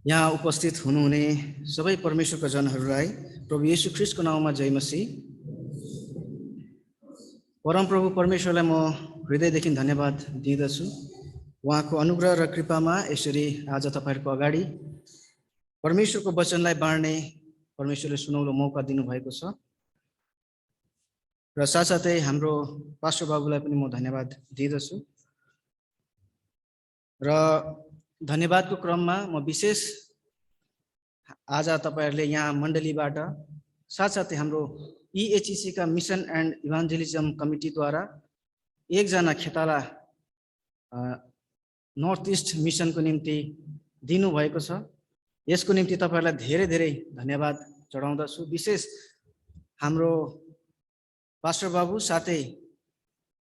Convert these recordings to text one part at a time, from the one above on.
यहाँ उपस्थित हुनुहुने सबै परमेश्वरका जनहरूलाई प्रभु येशू ख्रीष्टको नाममा जय मसीह। परमप्रभु परमेश्वरलाई म हृदयदेखि धन्यवाद दिँदछु। उहाँको अनुग्रह र कृपामा यसरी आज तपाईहरुको अगाडि परमेश्वरको वचनलाई बाँड्ने परमेश्वरले सुनौलो मौका दिनुभएको छ। र साथसाथै हाम्रो पास्टर बाबुलाई पनि म धन्यवाद दिँदछु। र धन्यवादको क्रममा म विशेष आज तपाईहरुले यहाँ मण्डलीबाट साथसाथै हाम्रो EHEC का मिशन एन्ड इभान्जेलिजम कमिटीद्वारा एकजना खेताला नर्थ इस्ट मिसनको निम्ति दिनुभएको छ। यसको निम्ति तपाईहरुलाई धेरै धेरै धन्यवाद चढाउँदछु। विशेष हाम्रो पास्टर बाबु साथै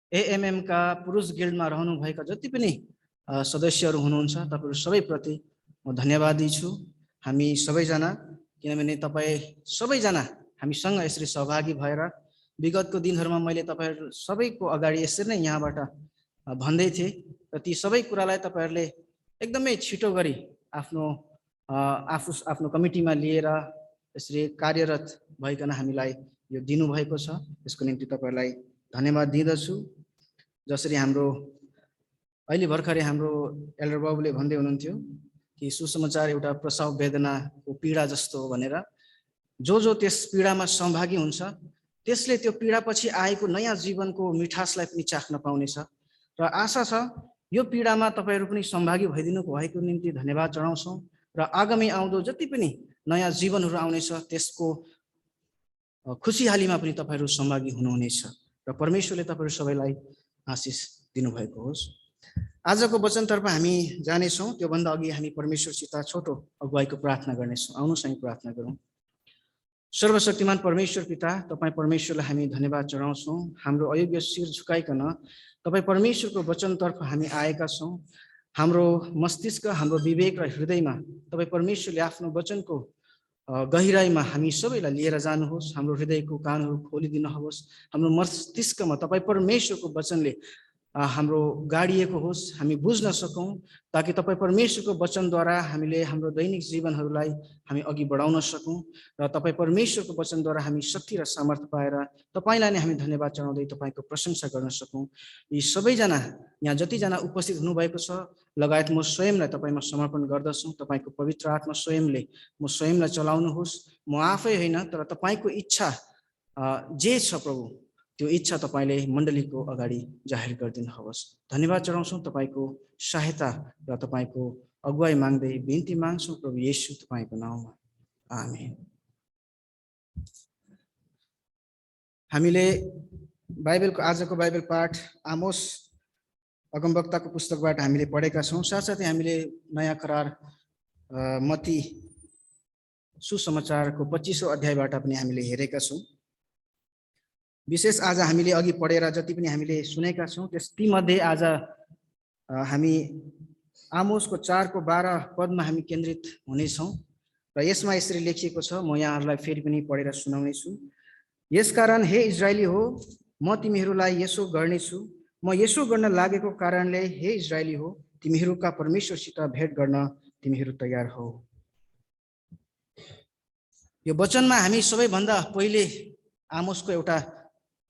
AMM का पुरुष गिल्डमा रहनुभएका जति पनि सदस्यहरू हुनुहुन्छ तपाईहरु सबैप्रति म धन्यवादी छु। हामी सबैजना, किनभने तपाई सबैजना हामीसँग यसरी सहभागी भएर विगतको दिनहरुमा मैले तपाईहरु सबैको अगाडि यसरी नै यहाँबाट भन्दै थिए र ती सबै कुरालाई तपाईहरुले एकदमै छिटो गरी आफ्नो कमिटीमा लिएर यसरी कार्यरत भइकन हामीलाई यो दिनुभएको छ। यसको निम्ति तपाईहरुलाई धन्यवाद दिँदछु। जसरी हाम्रो अहिले भर्खरै हाम्रो एल्डर बाबुले भन्दै हुनुहुन्थ्यो कि सुसमाचार एउटा प्रसव वेदनाको पीडा जस्तो हो भनेर। जो त्यस पीडामा सहभागी हुन्छ त्यसले त्यो पीडापछि आएको नयाँ जीवनको मिठासलाई पनि चाख्न पाउनेछ। र आशा छ यो पीडामा तपाईहरु पनि सहभागी भइदिनु भएको निम्ति धन्यवाद चढाउँछौं। र आगामी आउँदो जति पनि नयाँ जीवनहरू आउनेछ त्यसको खुसीहालीमा पनि तपाईहरु सहभागी हुनुहुनेछ र परमेश्वरले तपाईहरु सबैलाई आशिष दिनुभएको होस्। आजको वचनतर्फ हामी जानेछौं। त्यो भन्दा अघि हामी परमेश्वरसित छोटो अगुवाईको प्रार्थना गर्नेछौं। आउनुहोस् हामी प्रार्थना गरौँ। सर्वशक्तिमान परमेश्वर पिता, तपाई परमेश्वरलाई हामी धन्यवाद चढाउँछौं। हाम्रो अयोग्य शिर झुकाइकन तपाई परमेश्वरको वचनतर्फ हामी आएका छौं। हाम्रो मस्तिष्क, हाम्रो विवेक र हृदयमा तपाई परमेश्वरले आफ्नो वचनको गहिराईमा हामी सबैलाई लिएर जानुहोस्। हाम्रो हृदयको कानहरू खोलिदिनुहोस्। हाम्रो मस्तिष्कमा तपाई परमेश्वरको वचनले हाम्रो गाडिएको होस्, हामी बुझ्न सकौं, ताकि तपाई परमेश्वरको वचनद्वारा हामीले हाम्रो दैनिक जीवनहरूलाई हामी अघि बढाउन सकौं र तपाई परमेश्वरको वचनद्वारा हामी शक्ति र सामर्थ्य पाएर तपाईलाई नै हामी धन्यवाद चढाउँदै तपाईको प्रशंसा गर्न सकौं। यी सबैजना यहाँ जतिजना उपस्थित हुनुभएको छ लगायत म स्वयंलाई तपाईमा समर्पण गर्दछु। तपाईको पवित्र आत्मा स्वयंले म स्वयंलाई चलाउनुहोस्। म आफै होइन तर तपाईको इच्छा जे छ प्रभु, त्यो इच्छा तपाईले मण्डलीको अगाडि जाहेर गरिदिनुहोस्। धन्यवाद चढाउँछौं। तपाईको सहायता र तपाईको अगुवाई माग्दै बिन्ती माग्छौं प्रभु येशू तपाईको नाममा, आमेन। हामीले बाइबलको आजको बाइबल पाठ आमोस अगमवक्ताको पुस्तकबाट हामीले पढेका छौं। साथसाथै हामीले नयाँ करार मत्ती सुसमाचारको 25औं अध्यायबाट पनि हामीले हेरेका छौं। विशेष आज हामीले अघि पढेर जति पनि हामीले सुनेका छौं त्यस तीमध्ये आज हामी आमोसको 4 को 12 पदमा हामी केन्द्रित हुनेछौं। र यसमा यसरी लेखिएको छ, म यहाँहरूलाई फेरि पनि पढेर सुनाउने छु। यसकारण हे इजरायली हो, म तिमीहरूलाई यसो गर्नेछु। म यसो गर्न लागेको कारणले हे इजरायली हो, तिमीहरूका परमेश्वरसित भेट गर्न तिमीहरू तयार हो। यो वचनमा हामी सबैभन्दा पहिले आमोसको एउटा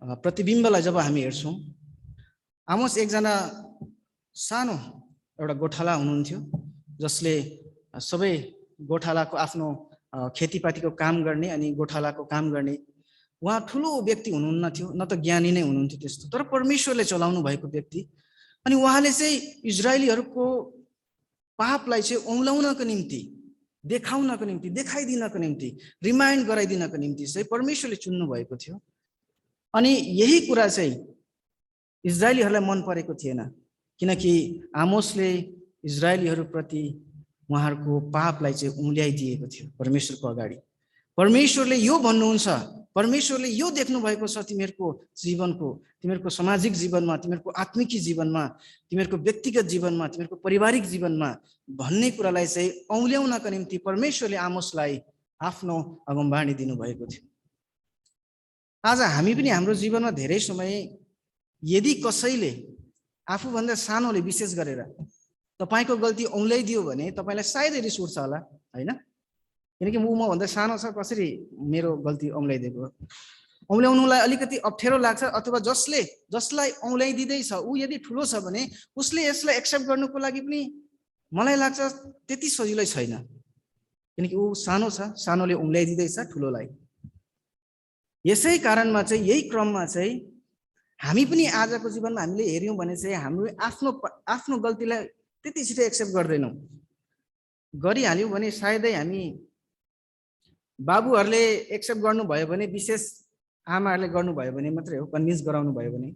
प्रतिबिम्बलाई जब हामी हेर्छौं, आमोस एकजना सानो एउटा गोठाला हुनुहुन्थ्यो जसले सबै गोठालाको आफ्नो खेतीपातीको काम गर्ने अनि गोठालाको काम गर्ने। उहाँ ठुलो व्यक्ति हुनुहुन्न थियो, न त ज्ञानी नै हुनुहुन्थ्यो त्यस्तो, तर परमेश्वरले चलाउनु भएको व्यक्ति। अनि उहाँले चाहिँ इजरायलीहरूको पापलाई चाहिँ औँल्याउनको निम्ति, देखाउनको निम्ति, देखाइदिनको निम्ति, रिमाइन्ड गराइदिनको निम्ति चाहिँ परमेश्वरले चुन्नु भएको थियो। अनि यही कुरा चाहिँ इजरायलीहरूलाई मन परेको थिएन, किनकि आमोसले इजरायलीहरूप्रति उहाँहरूको पापलाई चाहिँ औँल्याइदिएको थियो परमेश्वरको अगाडि। परमेश्वरले यो भन्नुहुन्छ, परमेश्वरले यो देख्नु भएको छ तिमीहरूको जीवनको, तिमीहरूको सामाजिक जीवनमा, तिमीहरूको आत्मिक जीवनमा, तिमीहरूको व्यक्तिगत जीवनमा, तिमीहरूको पारिवारिक जीवनमा भन्ने कुरालाई चाहिँ औँल्याउनको निम्ति परमेश्वरले आमोसलाई आफ्नो अगमबाणी दिनुभएको थियो। आज हामी पनि हाम्रो जीवनमा धेरै समय यदि कसैले आफूभन्दा सानोले विशेष गरेर तपाईको गल्ती औँल्याइदियो भने तपाईलाई सायदै रिस उठ्छ होला, हैन? किनकि मभन्दा सानो छ, कसरी मेरो गल्ती औँल्याइदिएको? औँल्याउनुलाई अलिकति अप्ठ्यारो लाग्छ, अथवा जसलाई औँल्याइदिँदैछ ऊ यदि ठुलो छ भने उसले यसलाई एक्सेप्ट गर्नुको लागि पनि मलाई लाग्छ त्यति सजिलै छैन, किनकि ऊ सानो छ, सानोले औँल्याइदिँदैछ ठुलोलाई। यसै कारणमा चाहिँ यही क्रममा चाहिँ हामी पनि आजको जीवनमा हामीले हेर्यौँ भने चाहिँ हाम्रो आफ्नो गल्तीलाई त्यति छिटो एक्सेप्ट गर्दैनौँ। गरिहाल्यौँ भने सायदै हामी बाबुहरूले एक्सेप्ट गर्नुभयो भने, विशेष आमाहरूले गर्नुभयो भने मात्रै हो, कन्भिन्स गराउनु भयो भने।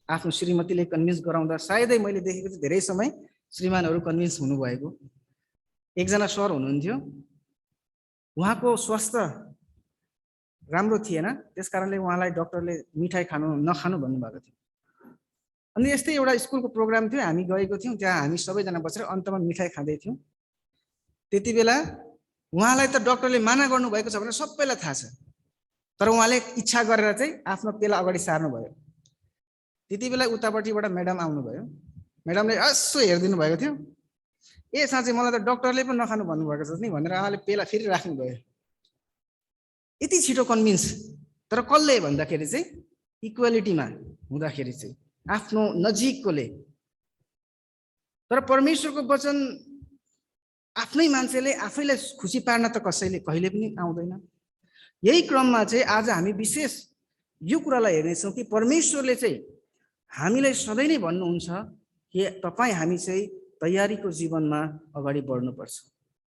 आफ्नो श्रीमतीले कन्भिन्स गराउँदा सायदै मैले देखेको छु धेरै समय श्रीमानहरू कन्भिन्स हुनुभएको। एकजना सर हुनुहुन्थ्यो, उहाँको स्वास्थ्य राम्रो थिएन, त्यस कारणले उहाँलाई डाक्टरले मिठाई नखानु भन्नुभएको थियो। अनि यस्तै एउटा स्कुलको प्रोग्राम थियो, हामी गएको थियौँ, त्यहाँ हामी सबैजना बसेर अन्तमा मिठाई खाँदै थियौँ। त्यति बेला उहाँलाई त डाक्टरले माना गर्नुभएको छ भनेर सबैलाई थाहा छ, तर उहाँले इच्छा गरेर चाहिँ आफ्नो पेला अगाडि सार्नु भयो। त्यति बेला उतापट्टिबाट म्याडम आउनुभयो, म्याडमले यसो हेरिदिनु भएको थियो, ए साँच्चै मलाई त डाक्टरले पनि नखानु भन्नुभएको छ नि भनेर उहाँले पेला फेरि राख्नुभयो। यति छिटो कन्भिन्स। तर कसले भन्दाखेरि चाहिँ इक्वालिटीमा हुँदाखेरि चाहिँ आफ्नो नजिककोले। तर परमेश्वरको वचन आफ्नै मान्छेले आफैलाई खुसी पार्न त कसैले कहिले पनि आउँदैन। यही क्रममा चाहिँ आज हामी विशेष यो कुरालाई हेर्नेछौँ कि परमेश्वरले चाहिँ हामीलाई सधैँ नै भन्नुहुन्छ कि तपाईँ हामी चाहिँ तयारीको जीवनमा अगाडि बढ्नुपर्छ।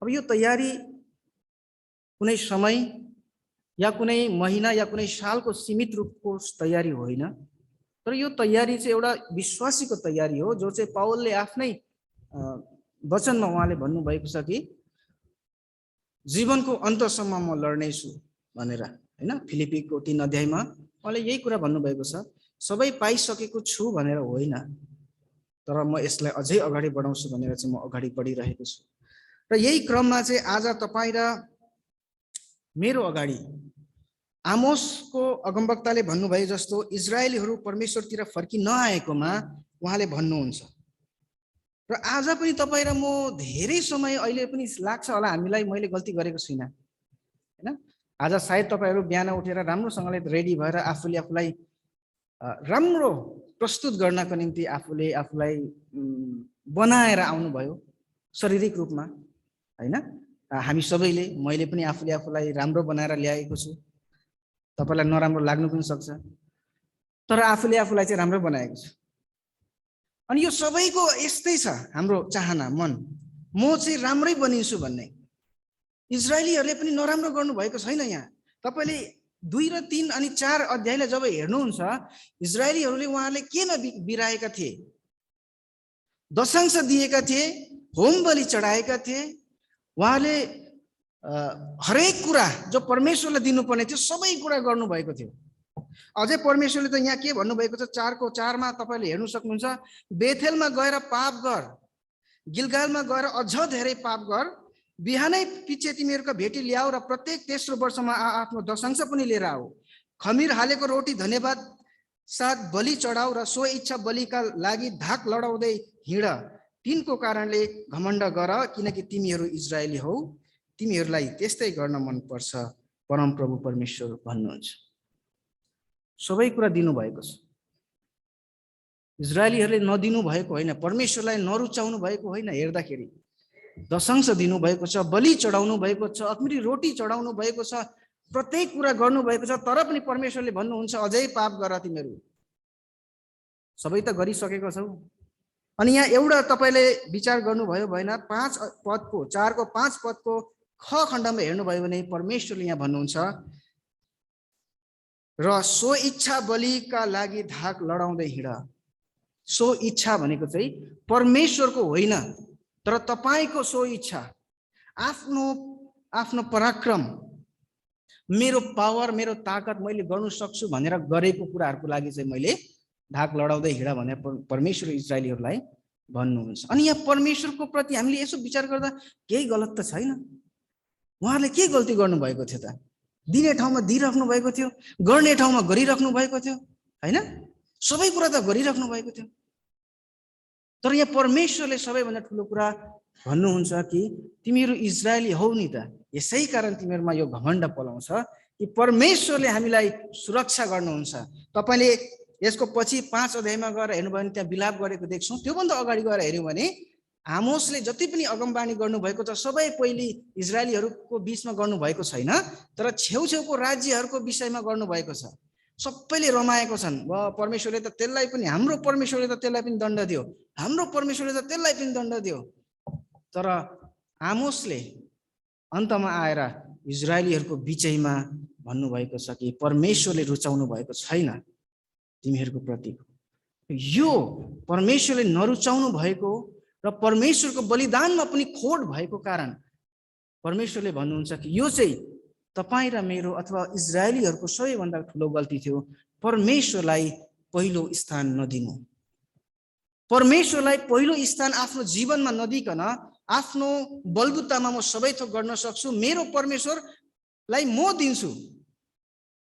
अब यो तयारी कुनै समय या कुनै महिना या कुनै सालको सीमित रूपको तयारी होइन, तर यो तयारी चाहिँ एउटा विश्वासीको तयारी हो, जो चाहिँ पावलले आफ्नै वचनमा उहाँले भन्नुभएको छ कि जीवनको अन्तसम्म म लड्नेछु भनेर, हैन? फिलिपीको 3 अध्यायमा उहाँले यही कुरा भन्नुभएको छ, सबै पाइसकेको छु भनेर होइन, तर म यसलाई अझै अगाडि बढाउँछु भनेर चाहिँ म अगाडि बढिरहेको छु। र यही क्रममा चाहिँ आज तपाईँ र मेरो अगाडि आमोसको अगमवक्ताले भन्नुभयो जस्तो इजरायलीहरू परमेश्वरतिर फर्कि नआएकोमा उहाँले भन्नुहुन्छ। र आज पनि तपाईँ र म धेरै समय अहिले पनि लाग्छ होला हामीलाई मैले गल्ती गरेको छुइनँ, हैन? आज सायद तपाईँहरू बिहान उठेर राम्रोसँगले रेडी भएर आफूलाई राम्रो प्रस्तुत गर्नको निम्ति आफूलाई बनाएर आउनुभयो शारीरिक रूपमा, हैन? हामी सबैले, मैले पनि आफूलाई राम्रो बनाएर ल्याएको छु। तपाईलाई नराम्रो लाग्नु पनि सक्छ, तर आफूलाई चाहिँ राम्रो बनाएको छु। अनि यो सबैको यस्तै छ हाम्रो चाहना, मन, म चाहिँ राम्रै बनिन्छु भन्ने। इजरायलीहरूले पनि नराम्रो गर्नुभएको छैन। यहाँ तपाईले 2 र 3 अनि 4 अध्यायलाई जब हेर्नुहुन्छ, इजरायलीहरूले उहाँहरूले के बिराएका थिए? दशांश दिएका थिए, होम बलि चढाएका थिए, उहाँले हरेक कुरा जो परमेश्वरलाई दिनुपर्ने थियो सबै कुरा गर्नुभएको थियो। अझै परमेश्वरले त यहाँ के भन्नुभएको छ, 4को 4 मा तपाईले हेर्नु सक्नुहुन्छ, बेथेलमा गएर पाप गर, गिलगालमा गएर अझ धेरै पाप गर, बिहानै पछि तिमीहरूका भेटी ल्याऊ र प्रत्येक तेस्रो वर्षमा आफ्नो दशांश पनि लिएर आऊ। खमीर हालेको रोटी धन्यवाद साथ बलि चढाऊ र सो इच्छा बलिका लागि धाक लडाउँदै हिँड। तिनको कारणले घमण्ड गर, किनकि तिमीहरू इजरायली हौ, तिमीहरूलाई त्यस्तै गर्न मन पर्छ, परमप्रभु परमेश्वर भन्नुहुन्छ। सबै कुरा दिनुभएको छ। इजरायलीहरूले नदिनु भएको होइन, परमेश्वरलाई नरुचाउनु भएको होइन, हेर्दाखेरि दशांश दिनु भएको छ, बलि चढाउनु भएको छ, अखमिरी रोटी चढाउनु भएको छ, प्रत्येक कुरा गर्नु भएको छ, तर पनि परमेश्वरले भन्नुहुन्छ अझै पाप गर तिमीहरू। सबै त गरिसकेको छौ। अनि यहाँ एउटा तपाईले विचार गर्नुभयो भएन, 4 को 5 पदको ख खण्डमा हेर्नुभयो भने परमेश्वरले यहाँ भन्नुहुन्छ, र सो इच्छा बलिका लागि धाक लडाउँदै हिँड। सो इच्छा भनेको चाहिँ परमेश्वरको होइन, तर तपाईको सो इच्छा, आफ्नो पराक्रम, मेरो पावर, मेरो ताकत, मैले गर्नु सक्छु भनेर गरेको कुराहरूको लागि चाहिँ मैले धाक लडाउँदै हिँड भनेर परमेश्वर इजरायलीहरूलाई भन्नुहुन्छ। अनि यहाँ परमेश्वरको प्रति हामीले यसो विचार गर्दा केही गलत त छैन। उहाँहरूले के गल्ती गर्नुभएको थियो त? दिने ठाउँमा दिइराख्नु भएको थियो, गर्ने ठाउँमा गरिराख्नु भएको थियो, हैन? सबै कुरा त गरिराख्नु भएको थियो। तर यहाँ परमेश्वरले सबैभन्दा ठुलो कुरा भन्नुहुन्छ कि तिमीहरू इजरायली हौ नि त, यसै कारण तिमीहरूमा यो घमण्ड पलाउँछ कि परमेश्वरले हामीलाई सुरक्षा गर्नुहुन्छ। तपाईले यसको पछि 5 अध्यायमा गएर हेर्नुभयो भने त्यहाँ बिलाप गरेको देख्छौँ। त्योभन्दा अगाडि गएर हेर्यौँ भने आमोसले जति पनि अगमबाणी गर्नुभएको छ सबै पहिले इजरायलीहरूको बीचमा गर्नुभएको छैन, तर छेउछेउको राज्यहरूको विषयमा गर्नुभएको छ। सबैले रमाएको छन्, परमेश्वरले त त्यसलाई पनि, हाम्रो परमेश्वरले त त्यसलाई पनि दण्ड दियो, हाम्रो परमेश्वरले त त्यसलाई पनि दण्ड दियो। तर आमोसले अन्तमा आएर इजरायलीहरूको विषयमा भन्नुभएको छ कि परमेश्वरले रुचाउनु भएको छैन तिमीहरूको प्रति। यो परमेश्वरले नरुचाउनु भएको र परमेश्वरको बलिदानमा पनि खोट भएको कारण परमेश्वरले भन्नुहुन्छ कि यो चाहिँ तपाईँ र मेरो अथवा इजरायलीहरूको सबैभन्दा ठुलो गल्ती थियो, परमेश्वरलाई पहिलो स्थान नदिनु। परमेश्वरलाई पहिलो स्थान आफ्नो जीवनमा नदिकन आफ्नो बलबुतामा म सबै थोक गर्न सक्छु, मेरो परमेश्वरलाई म दिन्छु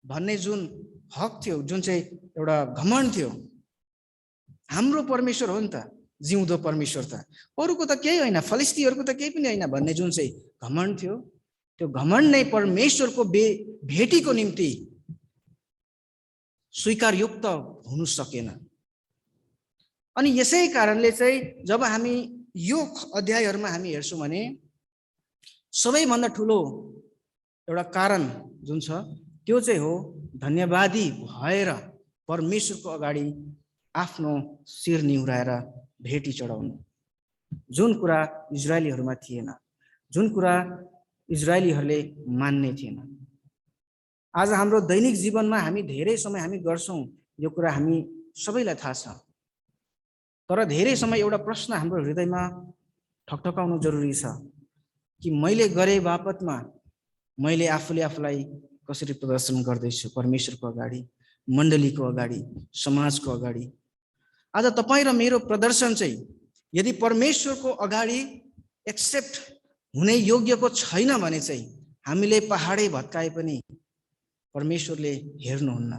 भन्ने जुन हक थियो, जुन चाहिँ एउटा घमण्ड थियो, हाम्रो परमेश्वर हो नि त, जिउँदो परमेश्वर त, अरूको त केही होइन, फलिस्तीहरूको त केही पनि होइन भन्ने जुन चाहिँ घमण्ड थियो, त्यो घमण्ड नै परमेश्वरको भेटीको निम्ति स्वीकारयुक्त हुनु सकेन। अनि यसै कारणले चाहिँ जब हामी यो अध्यायहरूमा हामी हेर्छौँ भने सबैभन्दा ठुलो एउटा कारण जुन छ त्यो चाहिँ हो धन्यवादी भएर परमेश्वरको अगाडि आफ्नो शिर निहुराएर भेटी चढाउनु, जुन कुरा इजरायलीहरूमा थिएन, जुन कुरा इजरायलीहरूले मान्ने थिएन। आज हाम्रो दैनिक जीवनमा हामी धेरै समय हामी गर्छौँ, यो कुरा हामी सबैलाई थाहा छ, तर धेरै समय एउटा प्रश्न हाम्रो हृदयमा ठकठकाउनु जरुरी छ कि मैले गरे बापतमा मैले आफूले आफूलाई कसरी प्रदर्शन गर्दैछु परमेश्वरको अगाडि, मण्डलीको अगाडि, समाजको अगाडि। आज तपाईँ र मेरो प्रदर्शन चाहिँ यदि परमेश्वरको अगाडि एक्सेप्ट हुने योग्यको छैन भने चाहिँ हामीले पहाडै भत्काए पनि परमेश्वरले हेर्नुहुन्न,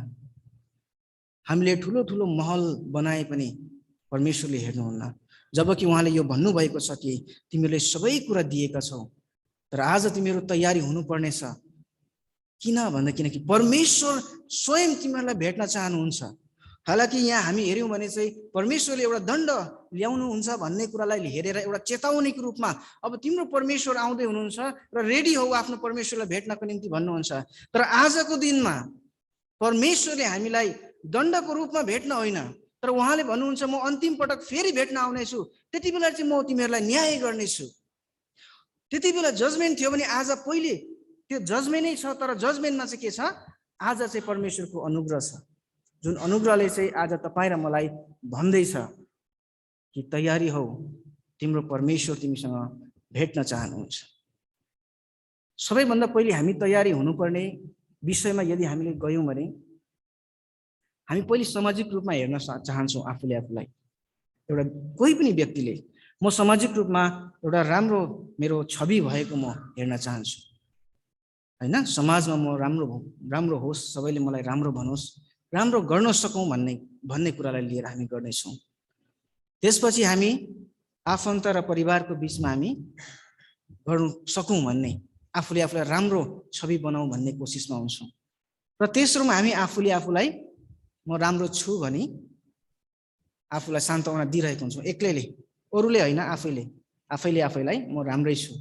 हामीले ठुलो ठुलो महल बनाए पनि परमेश्वरले हेर्नुहुन्न। जबकि उहाँले यो भन्नुभएको छ कि तिमीहरूले सबै कुरा दिएका छौ, तर आज तिमीहरू तयारी हुनुपर्नेछ। किन भन्दा किनकि परमेश्वर स्वयं तिमीहरूलाई भेट्न चाहनुहुन्छ। हालाकि यहाँ हामी हेऱ्यौँ भने चाहिँ परमेश्वरले एउटा दण्ड ल्याउनुहुन्छ भन्ने कुरालाई हेरेर एउटा चेतावनीको रूपमा अब तिम्रो परमेश्वर आउँदै हुनुहुन्छ र रेडी हौ आफ्नो परमेश्वरलाई भेट्नको निम्ति भन्नुहुन्छ। तर आजको दिनमा परमेश्वरले हामीलाई दण्डको रूपमा भेट्न होइन, तर उहाँले भन्नुहुन्छ म अन्तिम पटक फेरि भेट्न आउनेछु, त्यति बेला चाहिँ म तिमीहरूलाई न्याय गर्नेछु। त्यति बेला जजमेन्ट थियो भने आज पहिले त्यो जजमेन्टै छ, तर जजमेन्टमा चाहिँ के छ, आज चाहिँ परमेश्वरको अनुग्रह छ, जुन अनुग्रहले चाहिँ आज तपाईँ र मलाई भन्दैछ कि तयारी हौ, तिम्रो परमेश्वर तिमीसँग भेट्न चाहनुहुन्छ। सबैभन्दा पहिले हामी तयारी हुनुपर्ने विषयमा यदि हामीले गयौँ भने हामी पहिले सामाजिक रूपमा हेर्न चाहन्छौँ आफूले आफूलाई। एउटा कोही पनि व्यक्तिले म सामाजिक रूपमा एउटा राम्रो मेरो छवि भएको म हेर्न चाहन्छु, हैन, समाजमा म राम्रो होस्, सबैले मलाई राम्रो भनोस्, राम्रो गर्न सकौँ भन्ने कुरालाई लिएर हामी गर्नेछौँ। त्यसपछि हामी आफन्त र परिवारको बीचमा हामी गर्नु सकौँ भन्ने, आफूले आफूलाई राम्रो छवि बनाऊ भन्ने कोसिसमा हुन्छौँ। र तेस्रोमा हामी आफूले आफूलाई म राम्रो छु भनी आफूलाई सान्त्वना दिइरहेको हुन्छौँ, एक्लैले, अरूले होइन, आफैले आफैलाई म राम्रै छु।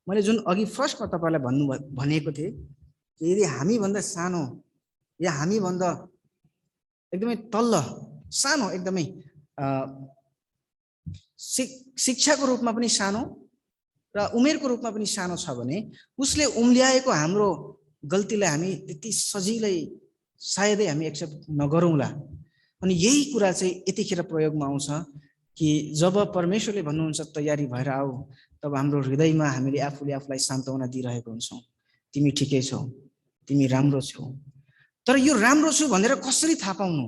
मैले जुन अघि फर्स्टमा तपाईँलाई भनेको थिएँ कि यदि हामीभन्दा सानो या हामीभन्दा एकदमै तल्ल सानो, एकदमै शिक्षाको रूपमा पनि सानो र उमेरको रूपमा पनि सानो छ भने उसले उम्ल्याएको हाम्रो गल्तीलाई हामी त्यति सजिलै सायदै हामी एक्सेप्ट नगरौँला। अनि यही कुरा चाहिँ यतिखेर प्रयोगमा आउँछ कि जब परमेश्वरले भन्नुहुन्छ तयारी भएर आऊ, तब हाम्रो हृदयमा हामीले आफूले आफूलाई सान्त्वना दिइरहेको हुन्छौँ, तिमी ठिकै छौ, तिमी राम्रो छौ। तर यो राम्रो छु भनेर कसरी थाहा पाउनु?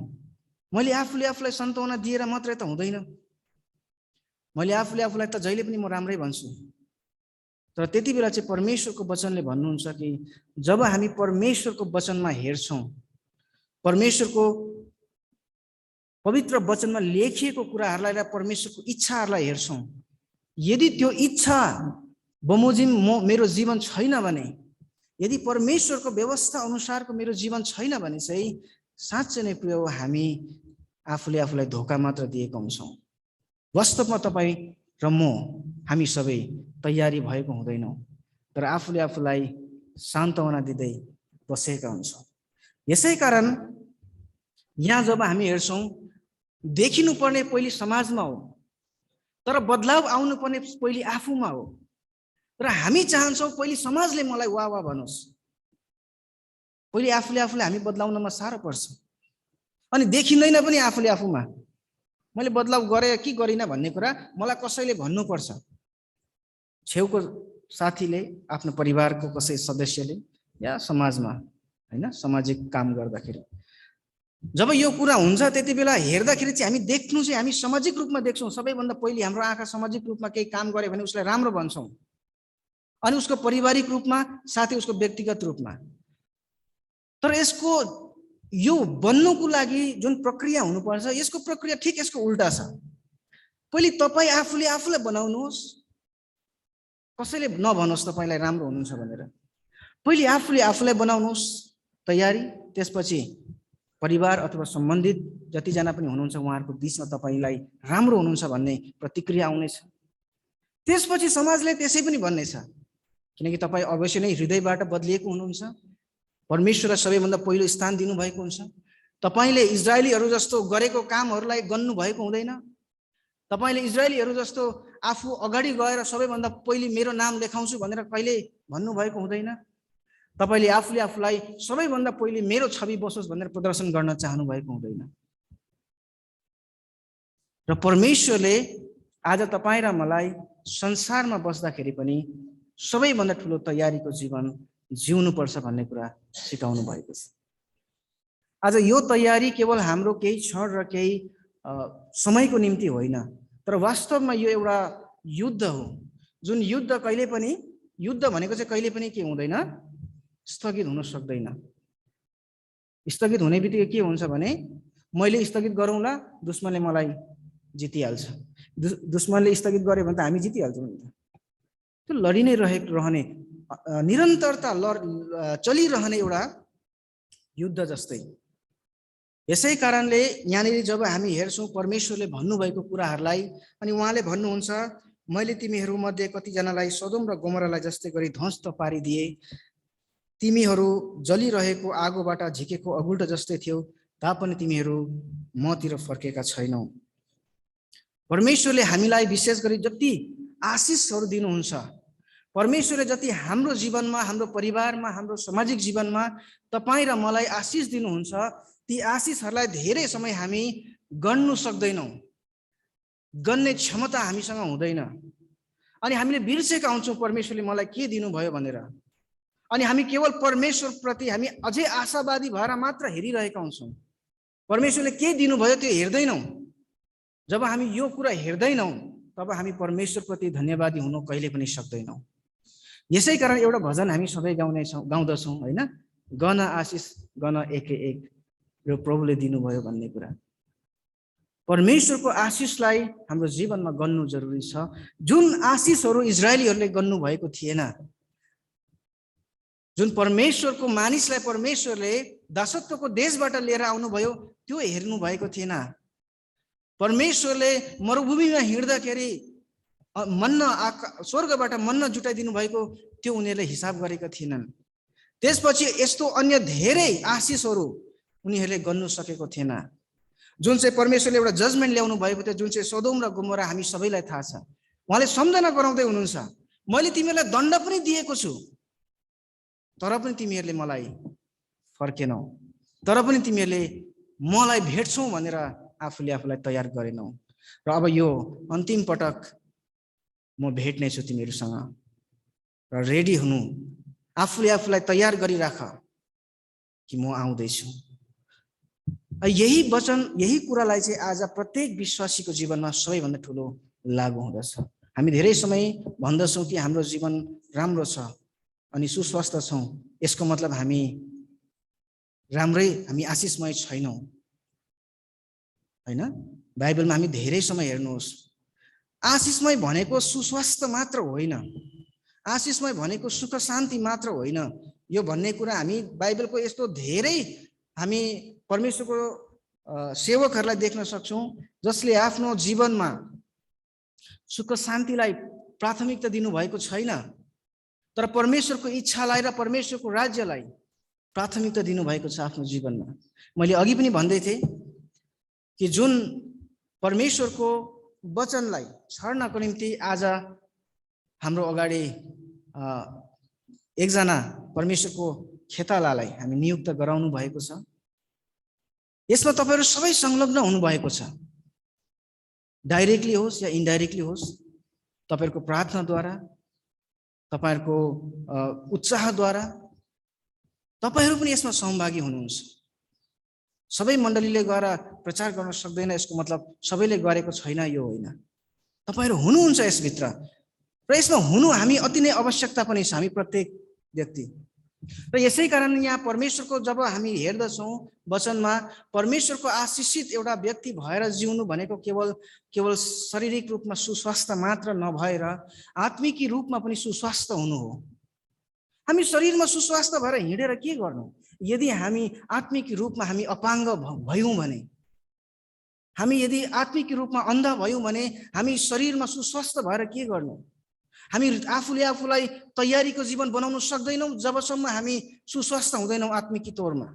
मैले आफूले आफूलाई सान्त्वना दिएर मात्रै त हुँदैन। मैले आफूले आफूलाई त जहिले पनि म राम्रै भन्छु, तर त्यति बेला चाहिँ परमेश्वरको वचनले भन्नुहुन्छ कि जब हामी परमेश्वरको वचनमा हेर्छौँ, परमेश्वरको पवित्र वचनमा लेखिएको कुराहरूलाई र परमेश्वरको इच्छाहरूलाई हेर्छौँ, यदि त्यो इच्छा बमोजिम मेरो जीवन छैन भने, यदि परमेश्वरको व्यवस्था अनुसारको मेरो जीवन छैन भने चाहिँ साँच्चै नै प्रिय हामी आफूले आफूलाई धोका मात्र दिएका हुन्छौँ। वास्तवमा तपाईँ र म हामी सबै तयारी भएको हुँदैनौँ, तर आफूले आफूलाई सान्त्वना दिँदै बसेका हुन्छौँ। यसै कारण यहाँ जब हामी हेर्छौँ, देखिनुपर्ने पहिले समाजमा हो, तर बदलाव आउनुपर्ने पहिले आफूमा हो। र हामी चाहन्छौँ पहिले समाजले मलाई वाह वाह भनोस्, पहिले आफूले आफूलाई हामी बदलाउनमा साह्रो पर्छ। अनि देखिँदैन पनि आफूले आफूमा मैले बदलाव गरेँ कि गरिनँ भन्ने कुरा मलाई कसैले भन्नुपर्छ। छेउको साथीले, आफ्नो परिवारको कसै सदस्यले, या समाजमा, हैन, सामाजिक काम गर्दाखेरि जब यो कुरा हुन्छ त्यति बेला हेर्दाखेरि चाहिँ हामी देख्नु चाहिँ हामी सामाजिक रूपमा देख्छौँ। सबैभन्दा पहिले हाम्रो आँखा सामाजिक रूपमा केही काम गरे भने उसलाई राम्रो भन्छौँ, अनि उसको पारिवारिक रूपमा, साथै उसको व्यक्तिगत रूपमा। तर यसको यो बन्नुको लागि जुन प्रक्रिया हुनुपर्छ, यसको प्रक्रिया ठिक यसको उल्टा छ। पहिले तपाईँ आफूले आफूलाई बनाउनुहोस्, कसैले नभनोस् तपाईँलाई राम्रो हुनुहुन्छ भनेर। पहिले आफूले आफूलाई बनाउनुहोस् तयारी, त्यसपछि परिवार अथवा सम्बन्धित जतिजना पनि हुनुहुन्छ उहाँहरूको बिचमा तपाईँलाई राम्रो हुनुहुन्छ भन्ने प्रतिक्रिया आउनेछ। त्यसपछि समाजले त्यसै पनि भन्नेछ, किनकि तपाईँ अवश्य नै हृदयबाट बदलिएको हुनुहुन्छ। परमेश्वरलाई सबैभन्दा पहिलो स्थान दिनुभएको हुन्छ। तपाईँले इजरायलीहरू जस्तो गरेको कामहरूलाई गन्नु भएको हुँदैन। तपाईँले इजरायलीहरू जस्तो आफू अगाडि गएर सबैभन्दा पहिले मेरो नाम लेखाउँछु भनेर कहिले भन्नुभएको हुँदैन। तपाईँले आफूले आफूलाई सबैभन्दा पहिले मेरो छवि बसोस् भनेर प्रदर्शन गर्न चाहनु भएको हुँदैन। र परमेश्वरले आज तपाईँ र मलाई संसारमा बस्दाखेरि पनि सबैभन्दा ठुलो तयारीको जीवन जिउनुपर्छ भन्ने कुरा सिकाउनु भएको छ। आज यो तयारी केवल हाम्रो केही क्षण र केही समयको निम्ति होइन, तर वास्तवमा यो एउटा युद्ध हो। जुन युद्ध कहिले पनि, युद्ध भनेको चाहिँ कहिले पनि के हुँदैन, स्थगित हुन सक्दैन। स्थगित हुने बित्तिकै के हुन्छ भने मैले स्थगित गरौँला, दुश्मनले मलाई जितिहाल्छ। दुश्मनले स्थगित गर्यो भने त हामी जितिहाल्छौँ नि त। त्यो लडी नै रहने निरन्तरता चलिरहने एउटा युद्ध जस्तै। यसै कारणले यहाँनिर जब हामी हेर्छौँ परमेश्वरले भन्नुभएको कुराहरूलाई, अनि उहाँले भन्नुहुन्छ, मैले तिमीहरूमध्ये कतिजनालाई सदोम र गोमरालाई जस्तै गरी ध्वस्त पारिदिए, तिमीहरू जलिरहेको आगोबाट झिकेको अगुल्टो जस्तै थियौ, तापनि तिमीहरू मतिर फर्केका छैनौ। परमेश्वरले हामीलाई विशेष गरी जति आशिषहरू दिनुहुन्छ, परमेश्वरले जति हाम्रो जीवनमा, हाम्रो परिवारमा, हाम्रो सामाजिक जीवनमा तपाईँ र मलाई आशिष दिनुहुन्छ, ती आशिषहरूलाई धेरै समय हामी गन्नु सक्दैनौँ। गन्ने क्षमता हामीसँग हुँदैन। अनि हामीले बिर्सेका हुन्छौँ परमेश्वरले मलाई के दिनुभयो भनेर। अनि हामी केवल परमेश्वर प्रति हामी अझै आशावादी भएर मात्र हेरिरहेका हुन्छौँ। परमेश्वरले के दिनुभयो त्यो हेर्दैनौँ। जब हामी यो कुरा हेर्दैनौँ तब हामी परमेश्वर प्रति धन्यवादी हुन कहिले पनि सक्दैनौँ। यसै कारण एउटा भजन हामी सबै गाउँदछौँ, होइन, गन आशिष गन एकै एक, यो प्रभुले दिनुभयो भन्ने कुरा। परमेश्वरको आशिषलाई हाम्रो जीवनमा गन्नु जरुरी छ। जुन आशिषहरू इजरायलीहरूले गन्नु भएको थिएन, जुन परमेश्वरको मानिसलाई परमेश्वरले दासत्वको देशबाट लिएर आउनुभयो त्यो हेर्नु भएको थिएन। परमेश्वरले मरुभूमिमा हिँड्दाखेरि मन्ना स्वर्गबाट मन्ना जुटाइदिनु भएको त्यो उनीहरूले हिसाब गरेका थिएनन्। त्यसपछि यस्तो अन्य धेरै आशिषहरू उनीहरूले गर्नु सकेको थिएन। जुन चाहिँ परमेश्वरले एउटा जजमेन्ट ल्याउनु भएको थियो, जुन चाहिँ सदोम र गोमोरा हामी सबैलाई थाहा छ। उहाँले सम्झना गराउँदै हुनुहुन्छ, मैले तिमीहरूलाई दण्ड पनि दिएको छु, तर पनि तिमीहरूले मलाई फर्केनौ, तर पनि तिमीहरूले मलाई भेट्छौ भनेर आफूले आफूलाई तयार गरेनौ। र अब यो अन्तिम पटक म भेट्ने छु तिमीहरूसँग, र रेडी हुनु, आफूले आफूलाई तयार गरिराख कि म आउँदैछु। यही वचन, यही कुरालाई चाहिँ आज प्रत्येक विश्वासीको जीवनमा सबैभन्दा ठुलो लागू हुँदछ। हामी धेरै समय भन्दछौँ कि हाम्रो जीवन राम्रो छ अनि सुस्वस्थ छौँ, यसको मतलब हामी राम्रै, हामी आशिषमय छैनौँ, होइन। बाइबलमा हामी धेरै समय हेर्नुहोस्, आशिषमय भनेको सुस्वास्थ्य मात्र होइन, आशिषमय भनेको सुख शान्ति मात्र होइन। यो भन्ने कुरा हामी बाइबलको यस्तो धेरै हामी परमेश्वरको सेवकहरूलाई देख्न सक्छौँ जसले आफ्नो जीवनमा सुख शान्तिलाई प्राथमिकता दिनुभएको छैन, तर परमेश्वरको इच्छालाई र परमेश्वरको राज्यलाई प्राथमिकता दिनुभएको छ आफ्नो जीवनमा। मैले अघि पनि भन्दै थिएँ कि जुन परमेश्वरको वचनलाई छर्नको निम्ति आज हाम्रो अगाडि एकजना परमेश्वरको खेतालालाई हामी नियुक्त गराउनु भएको छ। यसमा तपाईहरु सबै संलग्न हुनुभएको छ, डाइरेक्टली होस् या इन्डाइरेक्टली होस्। तपाईहरुको प्रार्थनाद्वारा, तपाईहरुको उत्साहद्वारा तपाईहरु पनि यसमा सहभागी हुनुहुन्छ। सबै मण्डलीले गएर प्रचार गर्न सक्दैन यसको मतलब सबैले गरेको छैन यो होइन। तपाईहरु हुनुहुन्छ यसभित्र र यसमा हुनु हामी अति नै आवश्यकता पनि छ, हामी प्रत्येक व्यक्ति। र यसै कारण यहाँ परमेश्वरको जब हामी हेर्दछौँ वचनमा, परमेश्वरको आशिषित एउटा व्यक्ति भएर जिउनु भनेको केवल शारीरिक रूपमा सुस्वास्थ्य मात्र नभएर आत्मिक रूपमा पनि सुस्वास्थ्य हुनु हो। हामी शरीरमा सुस्वास्थ्य भएर हिँडेर के गर्नु यदि हामी आत्मिक रूपमा हामी अपाङ्ग भयौं भने, हामी यदि आत्मिक रूपमा अन्ध भयौं भने हामी शरीरमा सुस्वास्थ्य भएर के गर्नु? हामी आफूले आफूलाई तयारीको जीवन बनाउन सक्दैनौं जबसम्म हामी सुस्वास्थ्य हुँदैनौं आत्मिक तौरमा।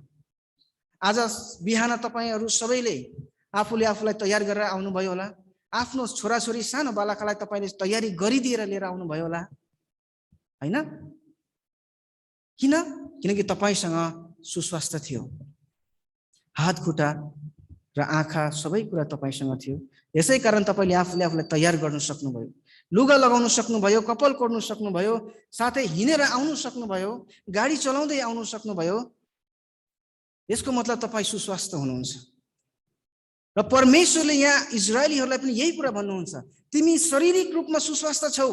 आज बिहान तपाईहरु सबैले आफूले आफूलाई तयार गरेर आउनुभयो होला, आफ्नो छोराछोरी सानो बालकलाई तपाईले तयारी गरिदिएर लिएर आउनुभयो होला, हैन? किनकि तपाईसँग सुस्वास्थ्य थियो, हात खुट्टा र आँखा सबै कुरा तपाईसँग थियो। यसै कारण तपाईले आफूले आफूलाई तयार गर्न सक्नुभयो, लुगा लगाउन सक्नुभयो, कपाल कोर्न सक्नुभयो, साथै हिँडेर आउन सक्नुभयो, गाडी चलाउँदै आउन सक्नुभयो। यसको मतलब तपाई सुस्वास्थ्य हुनुहुन्छ। र परमेश्वरले यहाँ इजरायलीहरूलाई पनि यही कुरा भन्नुहुन्छ, तिमी शारीरिक रूपमा सुस्वास्थ्य छौ।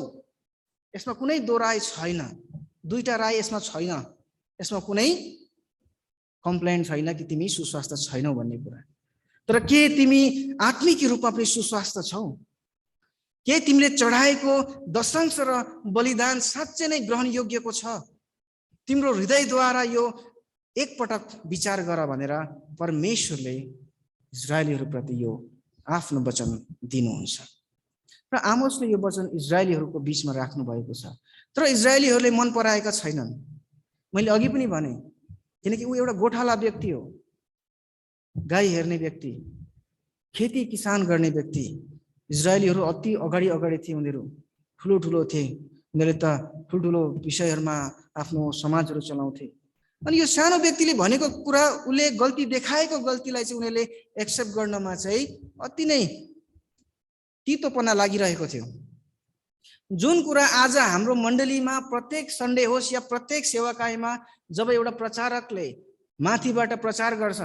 यसमा कुनै दो राय छैन, दुईटा राय यसमा छैन, यसमा कुनै कम्प्लेन छैन कि तिमी सुस्वास्थ्य छैनौ भन्ने कुरा। तर के तिमी आत्मिक रूपमा पनि सुस्वास्थ्य छौ? के तिमीले चढाएको दशांश र बलिदान साँच्चै नै ग्रहण योग्यको छ? तिम्रो हृदयद्वारा यो एकपटक विचार गर भनेर परमेश्वरले इजरायलीहरूप्रति यो आफ्नो वचन दिनुहुन्छ। र आमोसले यो वचन इजरायलीहरूको बीचमा राख्नु भएको छ, तर इजरायलीहरूले मन पराएका छैनन्। मैले अघि पनि भने, किनकि ऊ एउटा गोठाला व्यक्ति हो, गाई हेर्ने व्यक्ति, खेती किसान गर्ने व्यक्ति। इजरायलीहरू अति अगाडि थिए, उनीहरू ठुलो थिए, उनीहरूले त ठुल्ठुलो विषयहरूमा आफ्नो समाजहरू चलाउँथे। अनि यो सानो व्यक्तिले भनेको कुरा, उसले गल्ती देखाएको गल्तीलाई चाहिँ उनीहरूले एक्सेप्ट गर्नमा चाहिँ अति नै तितोपना लागिरहेको थियो। जुन कुरा आज हाम्रो मण्डलीमा प्रत्येक सन्डे होस् या प्रत्येक सेवाकाईमा जब एउटा प्रचारकले माथिबाट प्रचार गर्छ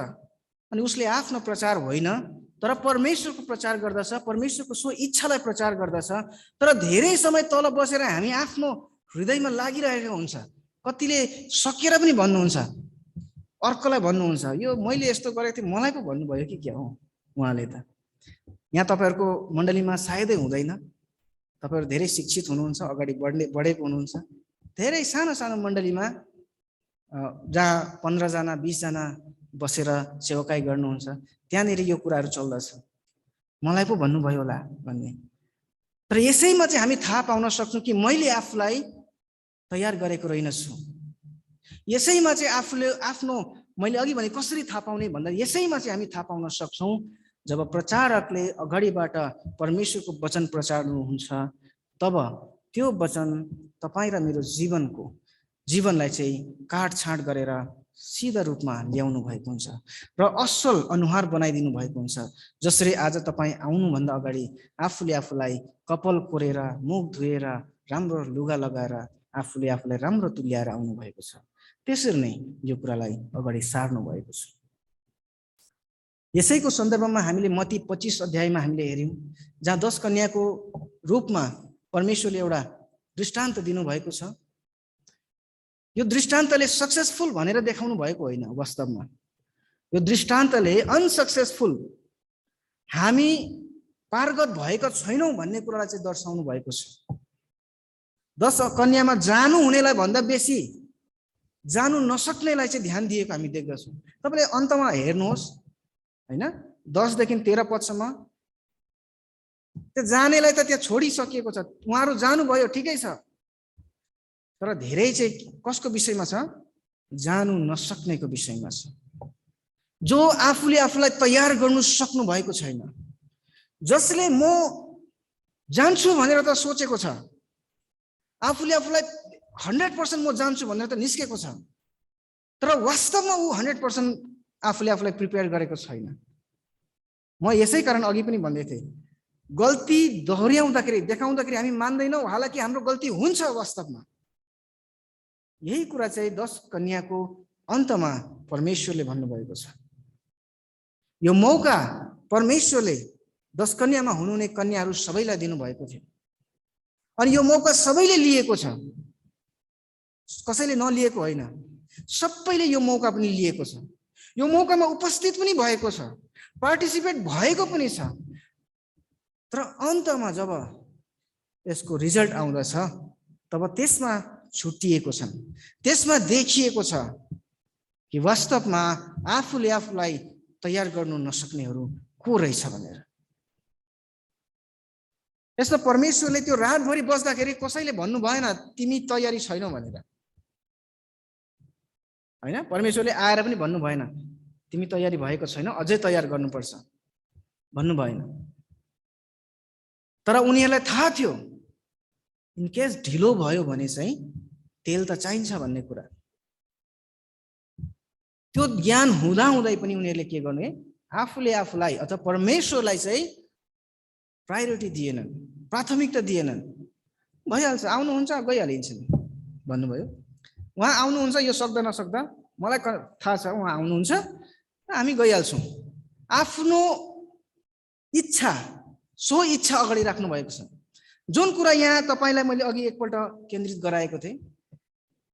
अनि उसले आफ्नो प्रचार होइन तर परमेश्वरको प्रचार गर्दछ, परमेश्वरको सो इच्छालाई प्रचार गर्दछ, तर धेरै समय तल बसेर हामी आफ्नो हृदयमा लागिरहेको हुन्छ। कतिले सकेर पनि भन्नुहुन्छ, अर्कोलाई भन्नुहुन्छ, यो मैले यस्तो गरेको थिएँ मलाई पो भन्नुभयो कि क्या हो उहाँले त। यहाँ तपाईहरुको मण्डलीमा सायदै हुँदैन, तपाईहरु धेरै शिक्षित हुनुहुन्छ, अगाडि बढेको हुनुहुन्छ। धेरै सानो सानो मण्डलीमा जहाँ 15 जना 20 जना बसेर सेवाकाई गर्नुहुन्छ, त्यहाँनिर यो कुराहरू चल्दछ, मलाई पो भन्नुभयो होला भन्ने। तर यसैमा चाहिँ हामी थाहा पाउन सक्छौँ कि मैले आफूलाई तयार गरेको रहेनछु। यसैमा चाहिँ आफूले आफ्नो, मैले अघि भने कसरी थाहा पाउने भन्दा यसैमा चाहिँ हामी थाहा पाउन सक्छौँ जब प्रचारकले अगाडिबाट परमेश्वरको वचन प्रचार्नुहुन्छ, तब त्यो वचन तपाईँ र मेरो जीवनलाई चाहिँ काटछाँट गरेर सिधा रूपमा ल्याउनु भएको हुन्छ र असल अनुहार बनाइदिनु भएको हुन्छ। जसरी आज तपाईँ आउनुभन्दा अगाडि आफूले आफूलाई कपाल कोरेर, मुख धोएर, राम्रो लुगा लगाएर आफूले आफूलाई राम्रो तुल्याएर आउनु भएको छ, त्यसरी नै यो कुरालाई अगाडि सार्नु भएको छ। यसैको सन्दर्भमा हामीले मत्ती 25 अध्यायमा हामीले हेर्यौं, जहाँ 10 कन्याको रूपमा परमेश्वरले एउटा दृष्टान्त दिनुभएको छ। यो दृष्टान्तले सक्सेसफुल भनेर देखाउनु भएको होइन, वास्तवमा यो दृष्टान्तले अनसक्सेसफुल, हामी पारगत भएका छैनौं भन्ने कुरालाई चाहिँ दर्शाउनु भएको छ। 10 कन्यामा जानु हुनेलाई भन्दा बेसी जानु नसक्नेलाई चाहिँ ध्यान दिएको हामी देख्दछौँ। तपाईले अन्तमा हेर्नुहोस् हैन, 10 देखि 13 पदसम्म त्यो जानेलाई त त्यहाँ छोडिसकिएको छ, उहाँहरू जानुभयो ठिकै छ, तर धेरै चाहिँ कसको विषयमा छ? जानु नसक्नेको विषयमा छ। जो आफूले आफूलाई तयार गर्नु सक्नु भएको छैन, जसले म जान्छु भनेर त सोचेको छ, आफूले आफूलाई 100% म जान्छु भनेर त निस्केको छ, तर वास्तवमा ऊ 100% आफूले आफूलाई प्रिपेयर गरेको छैन। म यसै कारण अघि पनि भन्दै थिएँ, गल्ती दोहोर्याउँदाखेरि देखाउँदाखेरि हामी मान्दैनौँ, हालाकि हाम्रो गल्ती हुन्छ वास्तवमा। यही कुरा चाहिँ 10 कन्याको अन्तमा परमेश्वरले भन्नुभएको छ। यो मौका परमेश्वरले 10 कन्यामा हुनुहुने कन्याहरू सबैलाई दिनुभएको थियो, अनि यो मौका सबैले लिएको छ, कसैले नलिएको होइन, सबैले यो मौका पनि लिएको छ, यो मौकामा उपस्थित पनि भएको छ, पार्टिसिपेट भएको पनि छ। तर अन्तमा जब यसको रिजल्ट आउँदछ तब त्यसमा छुट्टिएको छन्, त्यसमा देखिएको छ कि वास्तवमा आफूले आफूलाई तयार गर्नु नसक्नेहरू को रहेछ भनेर। यसमा परमेश्वरले त्यो रातभरि बस्दाखेरि कसैले भन्नु भएन तिमी तयारी छैनौ भनेर, हैन? परमेश्वरले आएर पनि भन्नु भएन तिमी तयारी भएको छैनौ, अझै तयार गर्नुपर्छ भन्नु भएन। तर उनीहरूलाई थाहा थियो इन केस ढिलो भयो भने चाहिँ तेल त चाहिन्छ भन्ने कुरा। त्यो ज्ञान हुँदा हुँदै पनि उनीहरूले के गर्ने? आफूले आफूलाई अथवा परमेश्वरलाई चाहिँ प्रायोरिटी दिएनन्, प्राथमिकता दिएनन्। भइहाल्छ, आउनुहुन्छ गइहालिन्छ भन्नुभयो। उहाँ आउनुहुन्छ, यो सक्दा नसक्दा मलाई थाहा छ उहाँ आउनुहुन्छ, हामी गइहाल्छौँ। आफ्नो इच्छा, सो इच्छा अगाडि राख्नु भएको छ। जुन कुरा यहाँ तपाईलाई मैले अघि एकपल्ट केन्द्रित गराएको थिएँ,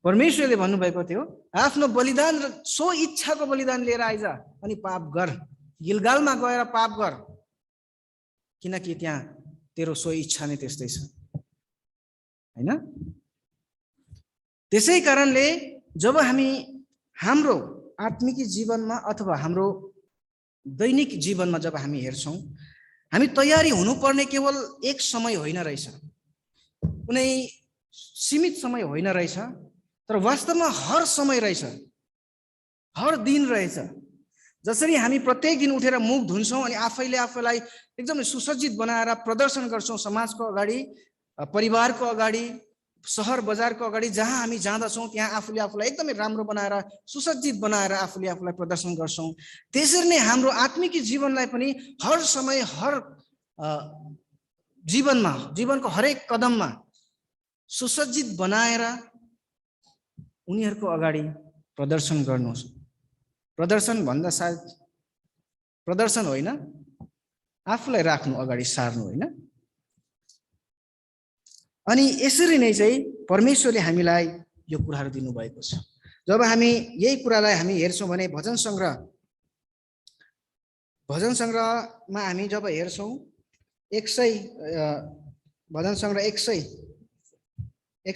परमेश्वरले भन्नुभएको थियो आफ्नो बलिदान र सो इच्छाको बलिदान लिएर आइज अनि पाप गर, गिलगालमा गएर पाप गर, किनकि त्यहाँ तेरो सो इच्छा नै त्यस्तै छ, हैन? त्यसै कारणले जब हामी हाम्रो आत्मिक जीवनमा अथवा हाम्रो दैनिक जीवनमा जब हामी हेर्छौँ, हामी तयारी हुनुपर्ने केवल एक समय होइन रहेछ, कुनै सीमित समय होइन रहेछ, तर वास्तवमा हर समय रहेछ, हर दिन रहेछ। जसरी हामी प्रत्येक दिन उठेर मुख धुन्छौँ अनि आफैले आफैलाई एकदमै सुसज्जित बनाएर प्रदर्शन गर्छौँ समाजको अगाडि, परिवारको अगाडि, सहर बजारको अगाडि, जहाँ हामी जाँदछौँ त्यहाँ आफूले आफूलाई एकदमै राम्रो बनाएर सुसज्जित बनाएर आफूले आफूलाई प्रदर्शन गर्छौँ। त्यसरी नै हाम्रो आत्मिक जीवनलाई पनि हर समय, हर जीवनमा, जीवनको हरेक कदममा सुसज्जित बनाएर उनीहरूको अगाडि प्रदर्शन गर्नुहोस्। प्रदर्शन भन्दा सायद प्रदर्शन होइन, आफूलाई राख्नु अगाडि सार्नु, होइन? अनि यसरी नै चाहिँ परमेश्वरले हामीलाई यो कुराहरू दिनुभएको छ। जब हामी यही कुरालाई हामी हेर्छौँ भने भजन सङ्ग्रहमा हामी जब हेर्छौँ 100 भजन सङ्ग्रह 100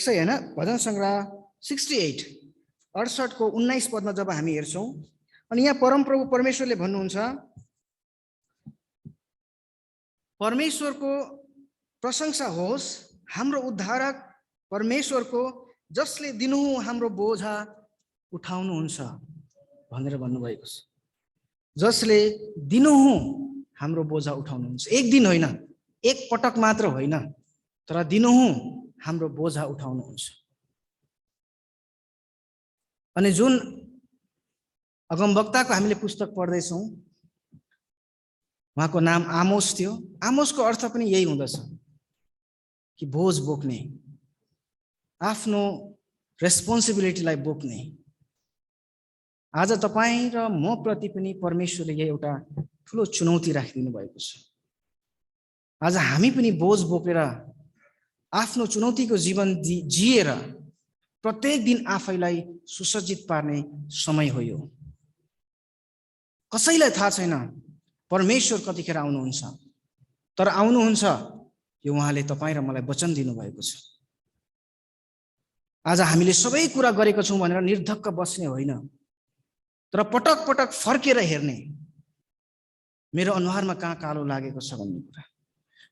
होइन, भजन सङ्ग्रह 68 को 19 पदमा जब हामी हेर्छौँ, अनि यहाँ परमप्रभु परमेश्वरले भन्नुहुन्छ, परमेश्वरको प्रशंसा होस् हाम्रो उद्धारक परमेश्वरको, जसले दिनहुँ हाम्रो बोझा उठाउनुहुन्छ भनेर भन्नुभएको छ। जसले दिनहुँ हाम्रो बोझा उठाउनुहुन्छ, एक दिन होइन, एक पटक मात्र होइन, तर दिनहुँ हाम्रो बोझा उठाउनुहुन्छ। अनि जुन अगमवक्ताको हामीले पुस्तक पढ्दैछौँ, उहाँको नाम आमोस थियो। आमोसको अर्थ पनि यही हुँदछ कि बोझ बोक्ने, आफ्नो रेस्पोन्सिबिलिटीलाई बोक्ने। आज तपाईँ र म प्रति पनि परमेश्वरले यही एउटा ठुलो चुनौती राखिदिनु भएको छ। आज हामी पनि बोझ बोकेर आफ्नो चुनौतीको जीवन जिएर प्रत्येक दिन आफैलाई सुसज्जित पार्ने समय हो यो। कसैलाई थाहा छैन परमेश्वर कतिखेर आउनुहुन्छ, तर आउनुहुन्छ यो उहाँले तपाईँ र मलाई वचन दिनुभएको छ। आज हामीले सबै कुरा गरेको छौँ भनेर निर्धक्क बस्ने होइन, तर पटक पटक फर्केर हेर्ने, मेरो अनुहारमा कहाँ कालो लागेको छ भन्ने कुरा,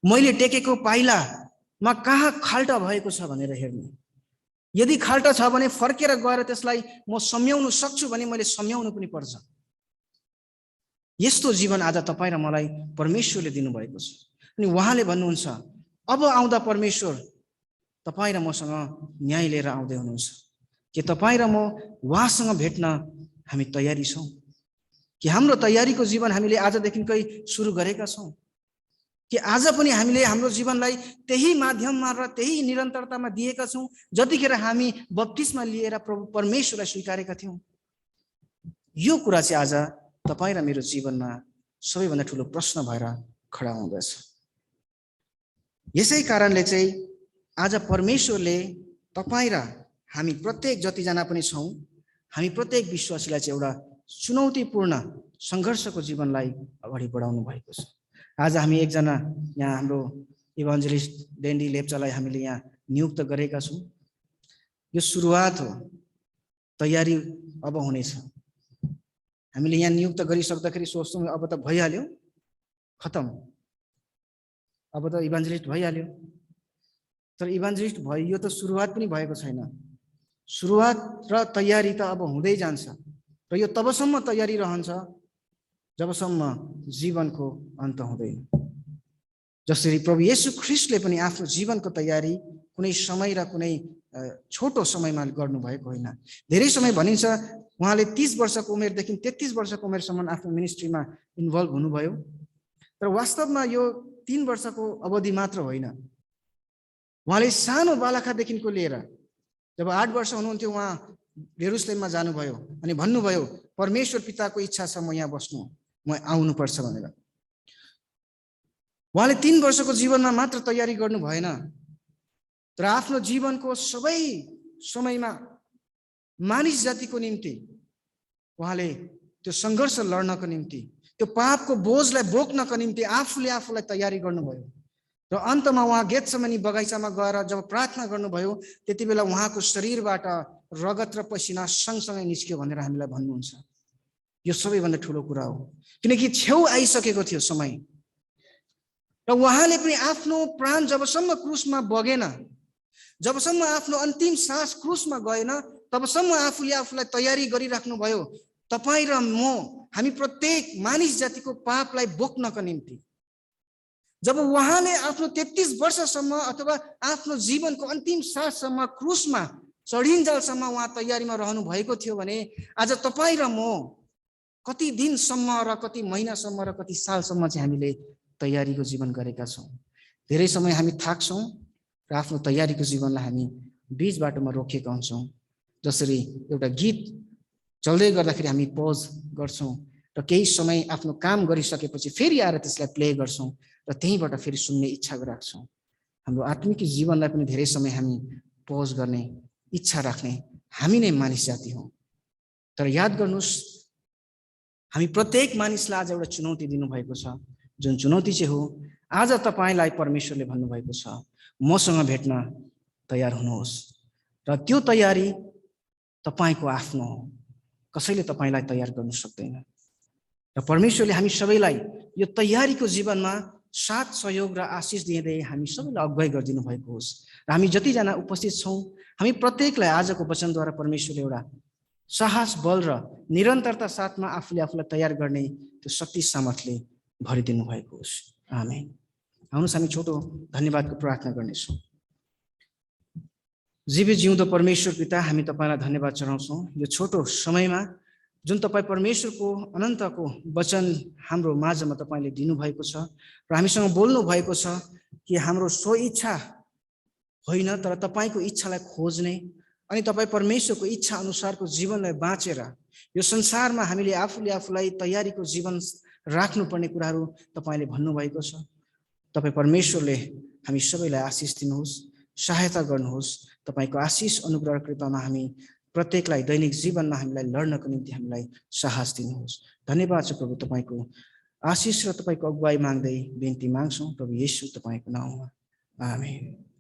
मैले टेकेको पाइलामा कहाँ खाल्टा भएको छ भनेर हेर्ने। यदि खाल्टा छ भने फर्केर गएर त्यसलाई म सम्याउन सक्छु भने मैले सम्याउनु पनि पर्छ। यस्तो जीवन आज तपाईँ र मलाई परमेश्वरले दिनुभएको छ। अनि उहाँले भन्नुहुन्छ अब आउँदा परमेश्वर तपाईँ र मसँग न्याय लिएर आउँदै हुनुहुन्छ। के तपाईँ र म उहाँसँग भेट्न हामी तयारी छौँ? कि हाम्रो तयारीको जीवन हामीले आजदेखिकै सुरु गरेका छौँ? कि आज पनि हामीले हाम्रो जीवनलाई त्यही माध्यममा र त्यही निरन्तरतामा दिएका छौँ जतिखेर हामी बप्तिस्मा लिएर प्रभु परमेश्वरलाई स्वीकारेका थियौँ? यो कुरा चाहिँ आज तपाईँ र मेरो जीवनमा सबैभन्दा ठुलो प्रश्न भएर खडा हुँदछ। यसै कारणले चाहिँ आज परमेश्वरले तपाईँ र हामी प्रत्येक जतिजना पनि छौँ, हामी प्रत्येक विश्वासीलाई चाहिँ एउटा चुनौतीपूर्ण सङ्घर्षको जीवनलाई अगाडि बढाउनु भएको छ। आज हामी एकजना यहाँ हाम्रो इभान्जेलिस्ट डेन्डी लेप्चालाई हामीले यहाँ नियुक्त गरेका छौँ। यो सुरुवात हो, तयारी अब हुनेछ। हामीले यहाँ नियुक्त गरिसक्दाखेरि सोच्छौँ अब त भइहाल्यो, खतम, अब त इभान्जेलिस्ट भइहाल्यो। तर इभान्जेलिस्ट भयो यो त सुरुवात पनि भएको छैन। सुरुवात र तयारी त अब हुँदै जान्छ र यो तबसम्म तयारी रहन्छ जबसम्म जीवनको अन्त हुँदैन। जसरी प्रभु येशू ख्रीष्टले पनि आफ्नो जीवनको तयारी कुनै समय र कुनै छोटो समयमा गर्नुभएको होइन। धेरै समय भनिन्छ उहाँले 30 वर्षको उमेरदेखि 33 वर्षको उमेरसम्म आफ्नो मिनिस्ट्रीमा इन्भल्भ हुनुभयो। तर वास्तवमा यो 3 वर्षको अवधि मात्र होइन। उहाँले सानो बालखादेखिको लिएर जब 8 वर्ष हुनुहुन्थ्यो उहाँ जेरुसलेममा जानुभयो अनि भन्नुभयो परमेश्वर पिताको इच्छा छ म यहाँ बस्नु, म आउनुपर्छ भनेर। उहाँले 3 वर्षको जीवनमा मात्र तयारी गर्नु भएन, तर आफ्नो जीवनको सबै समयमा मानिस जातिको निम्ति उहाँले त्यो सङ्घर्ष लड्नको निम्ति, त्यो पापको बोझलाई बोक्नको निम्ति आफूलाई तयारी गर्नुभयो। र अन्तमा उहाँ गेत्सेमनी बगैँचामा गएर जब प्रार्थना गर्नुभयो त्यति बेला उहाँको शरीरबाट रगत र पसिना सँगसँगै निस्क्यो भनेर हामीलाई भन्नुहुन्छ। यो सबैभन्दा ठुलो कुरा हो, किनकि छेउ आइसकेको थियो समय। र उहाँले पनि आफ्नो प्राण जबसम्म क्रुसमा बगेन, जबसम्म आफ्नो अन्तिम सास क्रुसमा गएन, तबसम्म आफूलाई तयारी गरिराख्नु भयो तपाईँ र म, हामी प्रत्येक मानिस जातिको पापलाई बोक्नको निम्ति। जब उहाँले आफ्नो 33 वर्षसम्म अथवा आफ्नो जीवनको अन्तिम साससम्म क्रुसमा चढिन्जालसम्म उहाँ तयारीमा रहनु भएको थियो भने आज तपाईँ र म कति दिनसम्म र कति महिनासम्म र कति सालसम्म चाहिँ हामीले तयारीको जीवन गरेका छौँ। धेरै समय हामी थाक्छौँ र आफ्नो तयारीको जीवनलाई हामी बीच बाटोमा रोकेका हुन्छौँ। जसरी एउटा गीत चल्दै गर्दाखेरि हामी पज गर्छौँ र केही समय आफ्नो काम गरिसकेपछि फेरि आएर त्यसलाई प्ले गर्छौँ र त्यहीँबाट फेरि सुन्ने इच्छा राख्छौँ। हाम्रो आत्मिक जीवनलाई पनि धेरै समय हामी पज गर्ने इच्छा राख्ने हामी नै मानिस जाति हौँ। तर याद गर्नुहोस्, हामी प्रत्येक मानिसलाई आज एउटा चुनौती दिनुभएको छ, जुन चुनौती चाहिँ हो आज तपाईँलाई परमेश्वरले भन्नुभएको छ मसँग भेट्न तयार हुनुहोस्। र त्यो तयारी तपाईँको आफ्नो हो, कसैले तपाईँलाई तयार गर्न सक्दैन। र परमेश्वरले हामी सबैलाई यो तयारीको जीवनमा साथ सहयोग र आशिष दिँदै हामी सबैलाई अगुवाई गरिदिनु भएको होस्। र हामी जतिजना उपस्थित छौँ हामी प्रत्येकलाई आजको वचनद्वारा परमेश्वरले एउटा साहस, बल र निरन्तरता साथमा आफूलाई तयार गर्ने त्यो शक्ति सामर्थ्यले भरिदिनु भएको होस्। आमेन। आउनुहोस् हामी छोटो धन्यवादको प्रार्थना गर्नेछौँ। जीवित जिउँदो परमेश्वर पिता, हामी तपाईँलाई धन्यवाद चढाउँछौँ यो छोटो समयमा जुन तपाईँ परमेश्वरको अनन्तको वचन हाम्रो माझमा तपाईँले दिनुभएको छ र हामीसँग बोल्नु भएको छ कि हाम्रो स्वइच्छा होइन तर तपाईँको इच्छालाई खोज्ने अनि तपाईँ परमेश्वरको इच्छा अनुसारको जीवनलाई बाँचेर यो संसारमा हामीले आफूलाई तयारीको जीवन राख्नुपर्ने कुराहरू तपाईँले भन्नुभएको छ। तपाईँ परमेश्वरले हामी सबैलाई आशिष दिनुहोस्, सहायता गर्नुहोस्। तपाईँको आशिष, अनुग्रह, कृपामा हामी प्रत्येकलाई दैनिक जीवनमा हामीलाई लड्नको निम्ति हामीलाई साहस दिनुहोस्। धन्यवाद छ प्रभु, तपाईँको आशिष र तपाईँको अगुवाई माग्दै बिन्ती माग्छौँ प्रभु येशू तपाईँको नाउँमा आमेन।